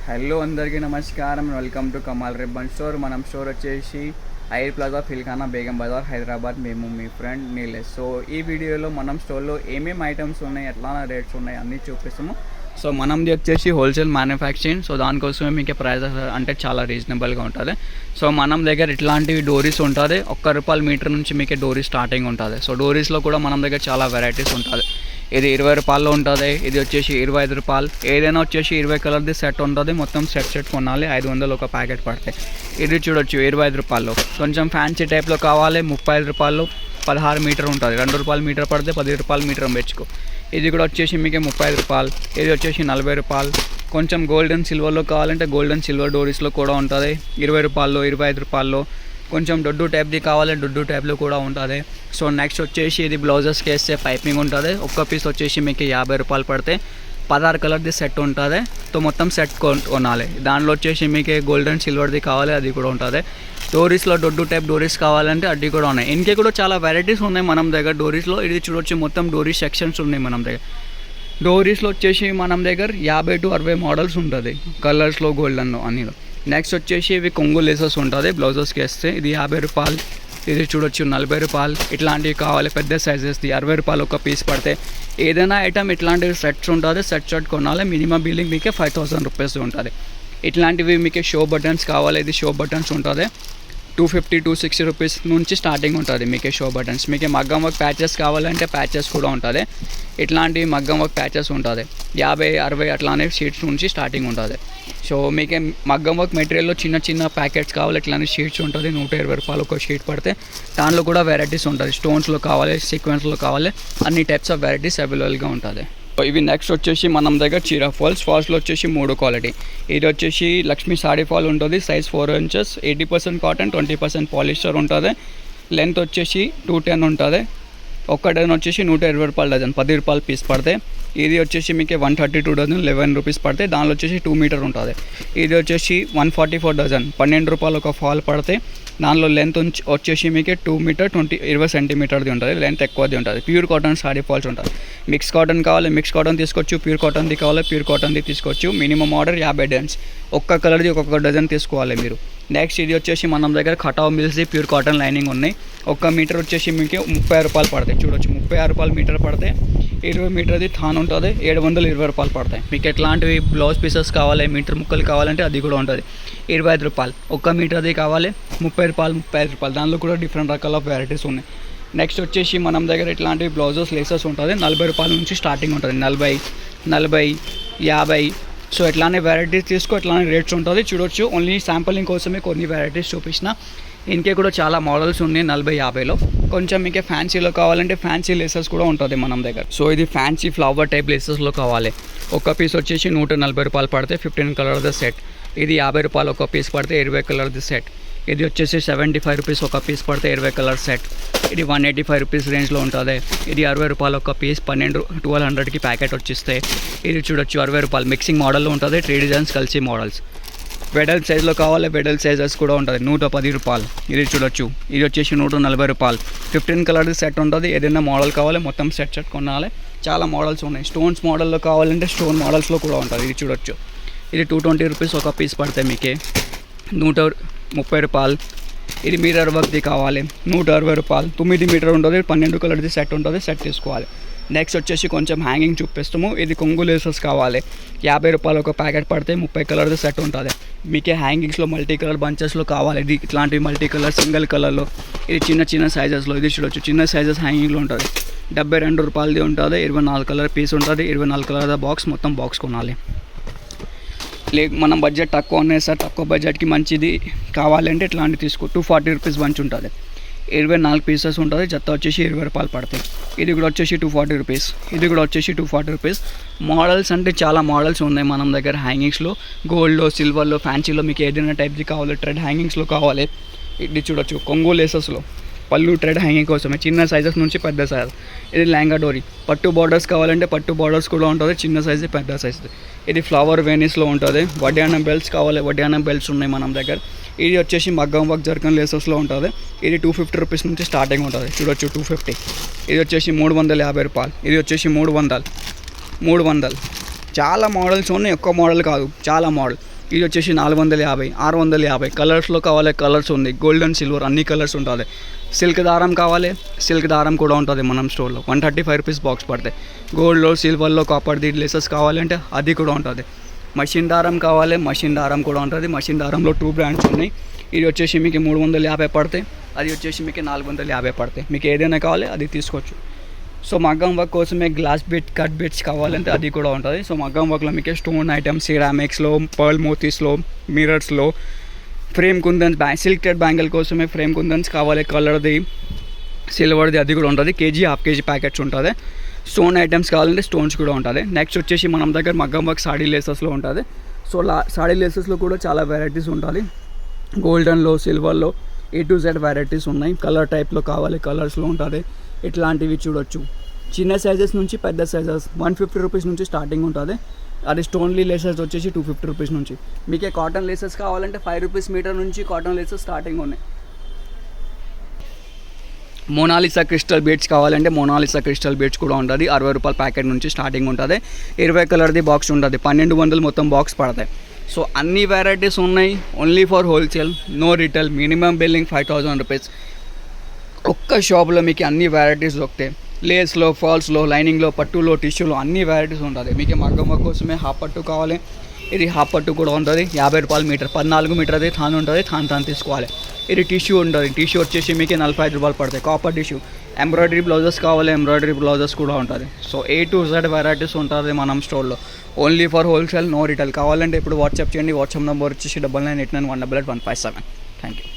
Hello అందరికీ నమస్కారం. Welcome to Kamal ribbon store. మనం స్టోర్ వచ్చేసి ఐర్ ప్లాజా ఫిల్ఖానా బేగం బజార్ హైదరాబాద్. మేము మీ ఫ్రెండ్ నీలేష్. సో ఈ వీడియోలో మనం స్టోర్లో ఏమేమి ఐటమ్స్ ఉన్నాయి, ఎట్లా రేట్స్ ఉన్నాయి అన్నీ చూపిస్తాము. సో మనది వచ్చేసి హోల్సేల్ మ్యానుఫ్యాక్చరింగ్. సో దానికోసమే మీకు ప్రైజెస్ అంటే చాలా రీజనబుల్గా ఉంటుంది. సో మనం దగ్గర ఇట్లాంటివి డోరీస్ ఉంటుంది. ₹1 మీటర్ నుంచి మీకు డోరీ స్టార్టింగ్ ఉంటుంది. సో డోరీస్లో కూడా మనం దగ్గర చాలా వెరైటీస్ ఉంటుంది. ఇది ₹20 ఉంటుంది, ఇది వచ్చేసి ₹25. ఏదైనా వచ్చేసి 20 కలర్ది సెట్ ఉంటుంది. మొత్తం సెట్ కొనాలి, 500 ఒక ప్యాకెట్ పడతాయి. ఇది చూడొచ్చు ₹25. కొంచెం ఫ్యాన్సీ టైప్లో కావాలి ₹35. 16 మీటర్ ఉంటుంది. ₹2 మీటర్ పడితే ₹10 మీటర్ మెచ్చుకో. ఇది కూడా వచ్చేసి మీకు ₹35. ఇది వచ్చేసి ₹40. కొంచెం గోల్డెన్ సిల్వర్లో కావాలంటే గోల్డెన్ సిల్వర్ డోరీస్లో కూడా ఉంటుంది. ₹20, ₹25. కొంచెం దొడ్డు టైప్ది కావాలి, దొడ్డు టైప్లో కూడా ఉంటుంది. సో నెక్స్ట్ వచ్చేసి ఇది బ్లౌజెస్కి వేస్తే పైపింగ్ ఉంటుంది. ఒక్క పీస్ వచ్చేసి మీకు ₹50 పడితే 16 కలర్ది సెట్ ఉంటుంది. సో మొత్తం సెట్ కొనాలి. దానిలో వచ్చేసి మీకు గోల్డెన్ సిల్వర్ది కావాలి, అది కూడా ఉంటుంది. డోరీస్లో దొడ్డు టైప్ డోరీస్ కావాలంటే అది కూడా ఉన్నాయి. ఇంకే కూడా చాలా వెరైటీస్ ఉన్నాయి మనం దగ్గర డోరీస్లో. ఇది చూడొచ్చు, మొత్తం డోరీ సెక్షన్స్ ఉన్నాయి మనం దగ్గర. డోరీస్లో వచ్చేసి మనం దగ్గర 50 to 60 మోడల్స్ ఉంటుంది, కలర్స్లో గోల్డెన్లో అన్నీ. నెక్స్ట్ వచ్చేసి ఇవి కొంగు లేసెస్ ఉంటుంది బ్లౌజెస్కి వేస్తే. ఇది ₹50. ఇది చూడొచ్చు ₹40. ఇట్లాంటివి కావాలి పెద్ద సైజెస్ది ₹60 ఒక పీస్ పడితే. ఏదైనా ఐటమ్ ఇట్లాంటివి సెట్స్ ఉంటుంది, సెట్ కొనాలి. మినిమం బిల్లింగ్ మీకు ₹5000 ఉంటుంది. ఇట్లాంటివి మీకు షో బటన్స్ కావాలి. ఇది షో బటన్స్ ఉంటుంది. ₹250, ₹260 నుంచి స్టార్టింగ్ ఉంటుంది మీకు షో బటన్స్. మీకు మగ్గం వర్క్ ప్యాచెస్ కావాలంటే ప్యాచెస్ కూడా ఉంటుంది. ఇట్లాంటివి మగ్గం వర్క్ ప్యాచెస్ ఉంటుంది. 50, 60 అట్లానే షీట్స్ నుంచి స్టార్టింగ్ ఉంటుంది. సో మీకు మగ్గం వర్క్ మెటీరియల్లో చిన్న చిన్న ప్యాకెట్స్ కావాలి, ఇట్లాంటి షీట్స్ ఉంటుంది. ₹120 ఒక షీట్ పడితే. దాంట్లో కూడా వెరైటీస్ ఉంటుంది. స్టోన్స్లో కావాలి, సీక్వెన్స్లో కావాలి, అన్ని టైప్స్ ఆఫ్ వెరైటీస్ అవైలబుల్గా ఉంటుంది. ఇవి నెక్స్ట్ వచ్చేసి మనం దగ్గర చీరా ఫాల్స్లో వచ్చేసి 3 క్వాలిటీ. ఇది వచ్చేసి లక్ష్మీ సాడీ ఫాల్ ఉంటుంది, సైజ్ 4 inches, 80% కాటన్, 20% పాలిస్టర్ ఉంటుంది. లెంత్ వచ్చేసి 210 ఉంటుంది. ఒక్క డజన్ వచ్చేసి ₹120 డజన్, ₹10 పీస్ పడితే. ఇది వచ్చేసి మీకు 132 డజన్, ₹11 పడితే. దానిలో వచ్చేసి 2 మీటర్ ఉంటుంది. ఇది వచ్చేసి 144 డజన్, ₹12 ఒక ఫాల్ పడితే. దానిలో లెంత్ వచ్చేసి మీకు 2 మీటర్ 20 సెంటీమీటర్ది ఉంటుంది. లెంత్ ఎక్కువది ఉంటుంది. ప్యూర్ కాటన్ సాడీ ఫాల్స్ ఉంటుంది. మిక్స్ కాటన్ కావాలి, మిక్స్ కాటన్ తీసుకోవచ్చు. ప్యూర్ కాటన్ది కావాలి, ప్యూర్ కాటన్ది తీసుకోవచ్చు. Minimum order 50 dozens. ఒక్క కలర్ది ఒక్కొక్క డజన్ తీసుకోవాలి మీరు. నెక్స్ట్ ఇది వచ్చేసి మనం దగ్గర కటావ్ మిల్స్ది ప్యూర్ కాటన్ లైనింగ్ ఉన్నాయి. 1 మీటర్ వచ్చేసి మీకు ₹30 పడతాయి. చూడొచ్చు, ₹30 మీటర్ పడితే. 20 మీటర్ది థాన్ ఉంటుంది, ₹720 పడతాయి. మీకు ఎట్లాంటివి బ్లౌజ్ పీసెస్ కావాలి, మీటర్ ముక్కలు కావాలంటే అది కూడా ఉంటుంది. ₹25. 1 మీటర్ది కావాలి ₹30, దానిలో కూడా డిఫరెంట్ రకాల వెరైటీస్ ఉన్నాయి. నెక్స్ట్ వచ్చేసి మనం దగ్గర ఇట్లాంటివి బ్లౌజెస్ లేసెస్ ఉంటుంది. ₹40 నుంచి స్టార్టింగ్ ఉంటుంది. 40, 50. సో ఇట్లానే వెరైటీస్ తీసుకో, ఇట్లానే రేట్స్ ఉంటుంది. చూడొచ్చు, ఓన్లీ శాంపులింగ్ కోసమే కొన్ని వెరైటీస్ చూపించిన. ఇంకే కూడా చాలా మోడల్స్ ఉన్నాయి 40, 50లో. కొంచెం మీకు ఫ్యాన్సీలో కావాలంటే ఫ్యాన్సీ లేసెస్ కూడా ఉంటుంది మనం దగ్గర. సో ఇది ఫ్యాన్సీ ఫ్లవర్ టైప్ లేసెస్లో కావాలి. ఒక్క పీస్ వచ్చేసి ₹140 పడితే 15 కలర్ది సెట్. ఇది ₹50 ఒక పీస్ పడితే 20 కలర్ది సెట్. ఇది వచ్చేసి ₹75 ఒక పీస్ పడితే 20 కలర్ సెట్. ఇది ₹185 రేంజ్లో ఉంటుంది. ఇది ₹60 ఒక పీస్, 1200కి ప్యాకెట్ వచ్చిస్తే. ఇది చూడొచ్చు ₹60 మిక్సింగ్ మోడల్లో ఉంటుంది. 3 డిజైన్స్ కలిసి మోడల్స్. వెడల్ సైజ్లో కావాలి, వెడల్ సైజెస్ కూడా ఉంటుంది. ₹110. ఇది చూడొచ్చు, ఇది వచ్చేసి ₹140. 15 కలర్ది సెట్ ఉంటుంది. ఏదైనా మోడల్ కావాలి, మొత్తం సెట్ కొనాలి. చాలా మోడల్స్ ఉన్నాయి. స్టోన్స్ మోడల్లో కావాలంటే స్టోన్ మోడల్స్లో కూడా ఉంటుంది. ఇది చూడొచ్చు, ఇది ₹220 ఒక పీస్ పడితే మీకే ₹130. ఇది మిర్రర్ వర్క్ది కావాలి, ₹160. 9 మీటర్ ఉంటుంది, 12 కలర్ది సెట్ ఉంటుంది. సెట్ తీసుకోవాలి. నెక్స్ట్ వచ్చేసి కొంచెం హ్యాంగింగ్ చూపిస్తాము. ఇది కొంగు లేసెస్ కావాలి, ₹50 ఒక ప్యాకెట్ పడితే 30 కలర్ది సెట్ ఉంటుంది. మీకే హ్యాంగింగ్స్లో మల్టీ కలర్ బంచెస్లో కావాలి. ఇది ఇట్లాంటివి మల్టీ కలర్, సింగిల్ కలర్లో. ఇది చిన్న చిన్న సైజెస్లో. ఇది చూడొచ్చు, చిన్న సైజెస్ హ్యాంగింగ్లో ఉంటుంది. ₹72 ఉంటుంది. 24 కలర్ పీస్ ఉంటుంది. 24 కలర్ బాక్స్, మొత్తం బాక్స్ కొనాలి. మనం బడ్జెట్ తక్కువ ఉన్నాయి సార్, తక్కువ బడ్జెట్కి మంచిది కావాలంటే ఇట్లాంటి తీసుకో. ₹240 బంచ్ ఉంటుంది. 24 పీసెస్ ఉంటుంది. జత వచ్చేసి ₹20 పడతాయి. ఇది కూడా వచ్చేసి ₹240. ఇది కూడా వచ్చేసి ₹240. మోడల్స్ అంటే చాలా మోడల్స్ ఉన్నాయి మనం దగ్గర. హ్యాంగింగ్స్లో గోల్డ్లో, సిల్వర్లో, ఫ్యాన్సీలో మీకు ఏదైనా టైప్ది కావాలి. ట్రెడ్ హ్యాంగింగ్స్లో కావాలి. ఇది చూడొచ్చు, కొంగు లేసెస్లో పళ్ళు ట్రెడ్ హ్యాంగింగ్ కోసమే. చిన్న సైజెస్ నుంచి పెద్ద సైజ్. ఇది లెహంగా డోరీ. పట్టు బార్డర్స్ కావాలంటే పట్టు బార్డర్స్ కూడా ఉంటుంది. చిన్న సైజు, పెద్ద సైజు. ఇది ఫ్లవర్ వెనీస్లో ఉంటుంది. వడ్డానం బెల్ట్స్ కావాలి, వడ్డానం బెల్ట్స్ ఉన్నాయి మనం దగ్గర. ఇది వచ్చేసి మగ్గం వర్క్ జర్కన్ లేసెస్లో ఉంటుంది. ఇది ₹250 నుంచి స్టార్టింగ్ ఉంటుంది. చూడొచ్చు, 250. ఇది వచ్చేసి ₹350. ఇది వచ్చేసి 300. చాలా మోడల్స్ ఉన్నాయి, ఒక్క మోడల్ కాదు చాలా మోడల్. ఇది వచ్చేసి 450, 650 కలర్స్లో కావాలి, కలర్స్ ఉంది, గోల్డెన్ సిల్వర్ అన్ని కలర్స్ ఉంటుంది. సిల్క్ దారం కావాలి, సిల్క్ దారం కూడా ఉంటుంది మనం స్టోర్లో. 135 రూపీస్ బాక్స్ పడతాయి. గోల్డ్లో, సిల్వర్లో, కాపర్ది లేసెస్ కావాలంటే అది కూడా ఉంటుంది. మషిన్ దారం కావాలి, మషిన్ దారం కూడా ఉంటుంది. మషిన్ దారంలో 2 బ్రాండ్స్ ఉన్నాయి. ఇది వచ్చేసి మీకు 350 పడతాయి, అది వచ్చేసి మీకు 450 పడతాయి. మీకు ఏదైనా కావాలి అది తీసుకోవచ్చు. సో మగ్గం వర్క్ కోసమే గ్లాస్ బిట్, కట్ బిట్స్ కావాలంటే అది కూడా ఉంటుంది. సో మగ్గం వర్క్లో మీకు స్టోన్ ఐటమ్స్, సిరామిక్స్లో, పర్ల్ మోతీస్లో, మిరర్స్లో, ఫ్రేమ్ కుందన్స్, సిల్క్టెడ్ బ్యాంగిల్ కోసమే ఫ్రేమ్ కుందన్స్ కావాలి, కలర్ది, సిల్వర్ది అది కూడా ఉంటుంది. కేజీ, హాఫ్ కేజీ ప్యాకెట్స్ ఉంటుంది. స్టోన్ ఐటమ్స్ కావాలంటే స్టోన్స్ కూడా ఉంటుంది. నెక్స్ట్ వచ్చేసి మనం దగ్గర మగ్గం వర్క్ సాడీ లేసెస్లో ఉంటుంది. సో సాడీ లేసెస్లో కూడా చాలా వెరైటీస్ ఉంటుంది. గోల్డెన్లో, సిల్వర్లో A to Z వెరైటీస్ ఉన్నాయి. కలర్ టైప్లో కావాలి, కలర్స్లో ఉంటుంది. ఇట్లాంటివి చూడొచ్చు. చిన్న సైజెస్ నుంచి పెద్ద సైజెస్ 150 రూపీస్ నుంచి స్టార్టింగ్ ఉంటుంది. అది స్టోన్లీ లేసెస్ వచ్చేసి 250 రూపీస్ నుంచి. మీకే కాటన్ లేసెస్ కావాలంటే 5 రూపీస్ మీటర్ నుంచి కాటన్ లేసెస్ స్టార్టింగ్ ఉన్నాయి. మోనాలిసా క్రిస్టల్ బీడ్స్ కావాలంటే మోనాలిసా క్రిస్టల్ బీడ్స్ కూడా ఉంటుంది. 60 రూపాయల ప్యాకెట్ నుంచి స్టార్టింగ్ ఉంటుంది. 20 కలర్ది బాక్స్ ఉంటుంది. 1200 మొత్తం బాక్స్ పడతాయి. సో అన్ని వెరైటీస్ ఉన్నాయి. Only for wholesale, no retail. Minimum billing 5000 rupees. ఒక్క షాప్లో మీకు అన్ని వెరైటీస్ దొరుకుతాయి. లేస్లో, ఫాల్స్లో, లైనింగ్లో, పట్టులో, టిష్యూలో అన్ని వెరైటీస్ ఉంటుంది. మీకు మగ్గం వర్క్ కోసమే హాఫ్ పట్టు కావాలి, ఇది హాఫ్ పట్టు కూడా ఉంటుంది. 50 రూపాయలు మీటర్, 14 మీటర్ అది థాన్ ఉంటుంది. థాన్ తీసుకోవాలి. ఇది టిష్యూ ఉంటుంది. టిష్యూ వచ్చేసి మీకు 45 రూపాయలు పడతాయి. Copper tissue. ఎంబ్రాయిడరీ బ్లౌజెస్ కావాలి, ఎంబ్రాయిడరీ బ్లౌజెస్ కూడా ఉంటుంది. So A to Z varieties ఉంటుంది మనం స్టోర్లో. Only for wholesale, no retail. కావాలంటే ఇప్పుడు వాట్సాప్ చేయండి. వాట్సాప్ నెంబర్ వచ్చేసి 9989188157. Thank you.